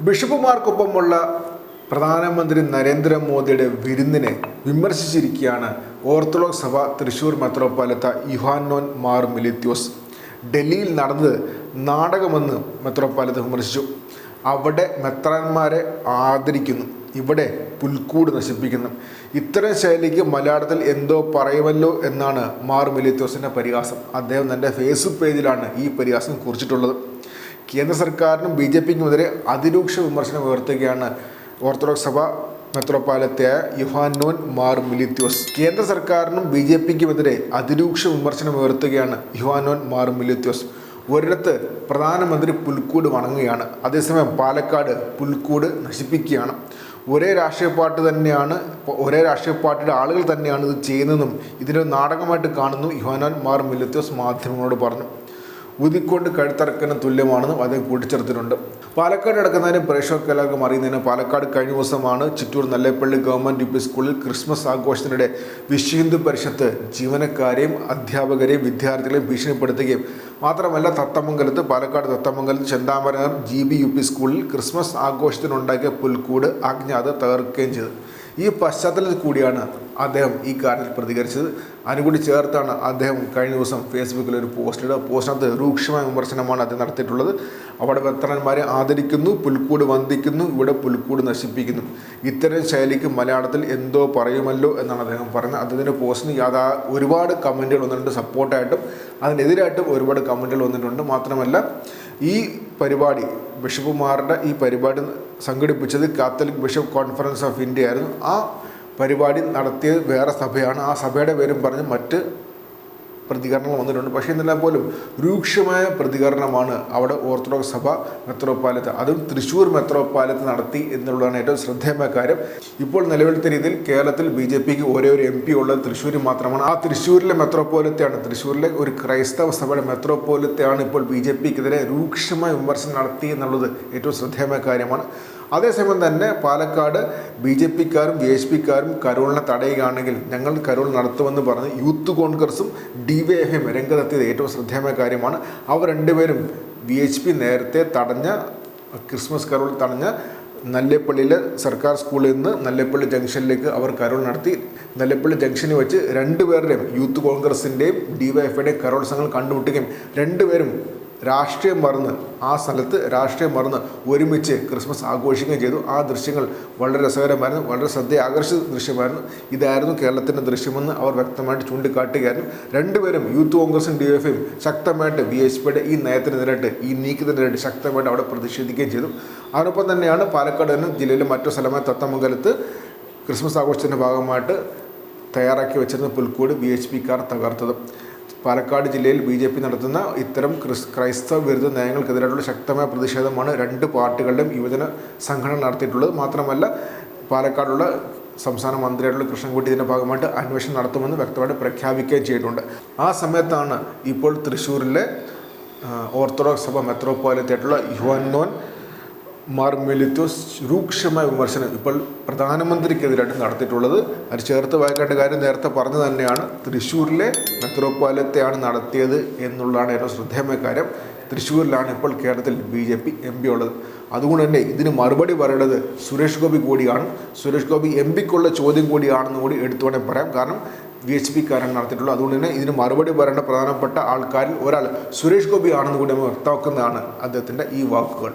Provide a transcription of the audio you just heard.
ബിഷപ്പുമാർക്കൊപ്പമുള്ള പ്രധാനമന്ത്രി നരേന്ദ്രമോദിയുടെ വിരുന്നിനെ വിമർശിച്ചിരിക്കുകയാണ് ഓർത്തഡോക്സ് സഭ തൃശ്ശൂർ മെത്രോപ്പൊലീത്ത യുഹാനോൻ മാർ മിലിത്യോസ്. ഡൽഹിയിൽ നടന്നത് നാടകമെന്ന് മെത്രോപ്പൊലീത്ത വിമർശിച്ചു. അവിടെ മെത്രാന്മാരെ ആദരിക്കുന്നു, ഇവിടെ പുൽക്കൂട് നശിപ്പിക്കുന്നു. ഇത്തരം ശൈലിക്ക് മലയാളത്തിൽ എന്തോ പറയുമല്ലോ എന്നാണ് മാർ മിലിത്യോസിൻ്റെ പരിഹാസം. അദ്ദേഹം തൻ്റെ ഫേസ്ബുക്ക് പേജിലാണ് ഈ പരിഹാസം കുറിച്ചിട്ടുള്ളത്. കേന്ദ്ര സർക്കാരിനും ബി ജെ പിക്കുമെതിരെ അതിരൂക്ഷ വിമർശനം ഉയർത്തുകയാണ് ഓർത്തഡോക്സ് സഭ മെത്രോപ്പൊലീത്തയായ യുഹാനോൻ മാർ മിലിത്യോസ്. കേന്ദ്ര സർക്കാരിനും ബി ജെ പിക്കുമെതിരെ അതിരൂക്ഷ വിമർശനം ഉയർത്തുകയാണ് യുഹാനോൻ മാർ മിലിത്യോസ്. ഒരിടത്ത് പ്രധാനമന്ത്രി പുൽക്കൂട് വണങ്ങുകയാണ്, അതേസമയം പാലക്കാട് പുൽക്കൂട് നശിപ്പിക്കുകയാണ്. ഒരേ രാഷ്ട്രീയ പാർട്ടിയുടെ ആളുകൾ തന്നെയാണ് ഇത് ചെയ്യുന്നതെന്നും ഇതിനൊരു നാടകമായിട്ട് കാണുന്നു യുഹാനോൻ മാർ മിലിത്യോസ് മാധ്യമങ്ങളോട് പറഞ്ഞു. ഊതിക്കൊണ്ട് കഴുത്തറക്കുന്ന തുല്യമാണെന്നും അദ്ദേഹം കൂട്ടിച്ചേർത്തിട്ടുണ്ട്. പാലക്കാട് നടക്കുന്നതിന് പ്രേക്ഷകർക്ക് എല്ലാവർക്കും അറിയുന്നതിന് പാലക്കാട് കഴിഞ്ഞ ദിവസമാണ് ചിറ്റൂർ നല്ലേപ്പള്ളി ഗവൺമെൻറ് യു.പി. സ്കൂളിൽ ക്രിസ്മസ് ആഘോഷത്തിനിടെ വിശ്വ ഹിന്ദു പരിഷത്ത് ജീവനക്കാരെയും അധ്യാപകരെയും വിദ്യാർത്ഥികളെയും ഭീഷണിപ്പെടുത്തുകയും മാത്രമല്ല പാലക്കാട് തത്തമംഗലത്ത് ചെന്താമരനഗർ GB UP സ്കൂളിൽ ക്രിസ്മസ് ആഘോഷത്തിനുണ്ടാക്കിയ പുൽക്കൂട് അജ്ഞാതർ തകർക്കുകയും ചെയ്തു. ഈ പശ്ചാത്തലത്തിൽ കൂടിയാണ് അദ്ദേഹം ഈ കാര്യത്തിൽ പ്രതികരിച്ചത്. അതിനുകൂടി ചേർത്താണ് അദ്ദേഹം കഴിഞ്ഞ ദിവസം ഫേസ്ബുക്കിൽ ഒരു പോസ്റ്റിനകത്ത് രൂക്ഷമായ വിമർശനമാണ് അദ്ദേഹം നടത്തിയിട്ടുള്ളത്. അവിടെ മെത്രാന്മാരെ ആദരിക്കുന്നു, പുൽക്കൂട് വന്ദിക്കുന്നു, ഇവിടെ പുൽക്കൂട് നശിപ്പിക്കുന്നു. ഇത്തരം ശൈലിക്ക് മലയാളത്തിൽ എന്തോ പറയുമല്ലോ എന്നാണ് അദ്ദേഹം പറയുന്നത്. അദ്ദേഹത്തിൻ്റെ പോസ്റ്റിന് ഒരുപാട് കമൻറ്റുകൾ വന്നിട്ടുണ്ട്. സപ്പോർട്ടായിട്ടും അതിനെതിരായിട്ടും ഒരുപാട് കമൻറ്റുകൾ വന്നിട്ടുണ്ട്. മാത്രമല്ല ഈ പരിപാടി ബിഷപ്പുമാരുടെ ഈ പരിപാടി സംഘടിപ്പിച്ചത് Catholic bishop conference of India ആയിരുന്നു. ആ പരിപാടി നടത്തിയത് വേറെ സഭയാണ്. ആ സഭയുടെ പേരും പറഞ്ഞ് മറ്റ് പ്രതികരണങ്ങൾ വന്നിട്ടുണ്ട്. പക്ഷേ എന്നിരുന്നാൽ പോലും രൂക്ഷമായ പ്രതികരണമാണ് അവിടെ ഓർത്തഡോക്സ് സഭ മെത്രോപ്പൊലീത്ത, അതും തൃശ്ശൂർ മെത്രോപ്പൊലീത്ത നടത്തി എന്നുള്ളതാണ് ഏറ്റവും ശ്രദ്ധേയമായ കാര്യം. ഇപ്പോൾ നിലവിലത്തെ രീതിയിൽ കേരളത്തിൽ BJPക്ക് ഒരേ ഒരു MP ഉള്ളത് തൃശ്ശൂരിൽ മാത്രമാണ്. ആ തൃശ്ശൂരിലെ മെത്രോപ്പൊലീത്തയാണ്, തൃശ്ശൂരിലെ ഒരു ക്രൈസ്തവ സഭയുടെ മെത്രോപ്പൊലീത്തയാണ് ഇപ്പോൾ BJPക്കെതിരെ രൂക്ഷമായ വിമർശനം നടത്തി എന്നുള്ളത് ഏറ്റവും ശ്രദ്ധേയമായ കാര്യമാണ്. അതേസമയം തന്നെ പാലക്കാട് BJPക്കാരും VHPക്കാരും കരോളിനെ തടയുകയാണെങ്കിൽ ഞങ്ങൾ കരോൾ നടത്തുമെന്ന് പറഞ്ഞ് യൂത്ത് കോൺഗ്രസും DYFയും രംഗത്തെത്തിയത് ഏറ്റവും ശ്രദ്ധേയമായ കാര്യമാണ്. അവർ രണ്ടുപേരും VHP നേരത്തെ തടഞ്ഞ ക്രിസ്മസ് കരോൾ തടഞ്ഞ നല്ലേപ്പള്ളിയിലെ സർക്കാർ സ്കൂളിൽ നിന്ന് നല്ലേപ്പള്ളി ജംഗ്ഷനിലേക്ക് അവർ കരോൾ നടത്തി. നല്ലേപ്പള്ളി ജംഗ്ഷനിൽ വെച്ച് രണ്ടുപേരുടെയും യൂത്ത് കോൺഗ്രസിൻ്റെയും DYFയുടെയും കരോൾ സംഘങ്ങൾ കണ്ടുമുട്ടുകയും രണ്ടുപേരും രാഷ്ട്രീയം മറന്ന് ഒരുമിച്ച് ക്രിസ്മസ് ആഘോഷിക്കുകയും ചെയ്തു. ആ ദൃശ്യങ്ങൾ വളരെ രസകരമായിരുന്നു, വളരെ ശ്രദ്ധയെ ആകർഷിച്ച ദൃശ്യമായിരുന്നു. ഇതായിരുന്നു കേരളത്തിൻ്റെ ദൃശ്യമെന്ന് അവർ വ്യക്തമായിട്ട് ചൂണ്ടിക്കാട്ടുകയായിരുന്നു. രണ്ടുപേരും യൂത്ത് കോൺഗ്രസും DYFയും ശക്തമായിട്ട് VHPയുടെ ഈ നയത്തിനെതിരായിട്ട്, ഈ നീക്കത്തിനെതിരായിട്ട് ശക്തമായിട്ട് അവിടെ പ്രതിഷേധിക്കുകയും ചെയ്തു. അതിനൊപ്പം തന്നെയാണ് പാലക്കാട് തന്നെ ജില്ലയിലെ മറ്റൊരു സ്ഥലമായ തത്തമംഗലത്ത് ക്രിസ്മസ് ആഘോഷത്തിൻ്റെ ഭാഗമായിട്ട് തയ്യാറാക്കി വെച്ചിരുന്ന പുൽക്കൂട് VHPക്കാർ തകർത്തത്. പാലക്കാട് ജില്ലയിൽ BJP നടത്തുന്ന ഇത്തരം ക്രൈസ്തവ വിരുദ്ധ നയങ്ങൾക്കെതിരായിട്ടുള്ള ശക്തമായ പ്രതിഷേധമാണ് രണ്ട് പാർട്ടികളുടെയും യുവജന സംഘടന നടത്തിയിട്ടുള്ളത്. മാത്രമല്ല പാലക്കാടുള്ള സംസ്ഥാന മന്ത്രിയായിട്ടുള്ള കൃഷ്ണൻകുട്ടി ഇതിൻ്റെ ഭാഗമായിട്ട് അന്വേഷണം നടത്തുമെന്ന് വ്യക്തമായിട്ട് പ്രഖ്യാപിക്കുകയും ചെയ്തിട്ടുണ്ട്. ആ സമയത്താണ് ഇപ്പോൾ തൃശ്ശൂരിലെ ഓർത്തഡോക്സ് സഭ മെത്രോപ്പൊലീത്തയായിട്ടുള്ള യുഹാനോൻ മാർ മിലിത്യോസ് രൂക്ഷമായ വിമർശനം ഇപ്പോൾ പ്രധാനമന്ത്രിക്കെതിരായിട്ട് നടത്തിയിട്ടുള്ളത്. അത് ചേർത്ത് വായിക്കേണ്ട കാര്യം നേരത്തെ പറഞ്ഞു തന്നെയാണ്. തൃശ്ശൂരിലെ മെത്രോപ്പൊലീത്തയാണ് നടത്തിയത് എന്നുള്ളതാണ് ഏറ്റവും ശ്രദ്ധേയമായ കാര്യം. തൃശ്ശൂരിലാണ് ഇപ്പോൾ കേരളത്തിൽ BJP MP ഉള്ളത്. അതുകൊണ്ട് തന്നെ ഇതിന് മറുപടി പറയേണ്ടത് സുരേഷ് ഗോപി കൂടിയാണ്. സുരേഷ് ഗോപി MPക്കുള്ള ചോദ്യം കൂടിയാണെന്ന് കൂടി എടുത്തു വേണമെങ്കിൽ പറയാം. കാരണം VHPക്കാരാണ് നടത്തിയിട്ടുള്ളത്. അതുകൊണ്ട് തന്നെ ഇതിന് മറുപടി പറയേണ്ട പ്രധാനപ്പെട്ട ആൾക്കാരിൽ ഒരാൾ സുരേഷ് ഗോപി ആണെന്ന് കൂടി നമ്മൾ വ്യക്തമാക്കുന്നതാണ് അദ്ദേഹത്തിൻ്റെ ഈ വാക്കുകൾ.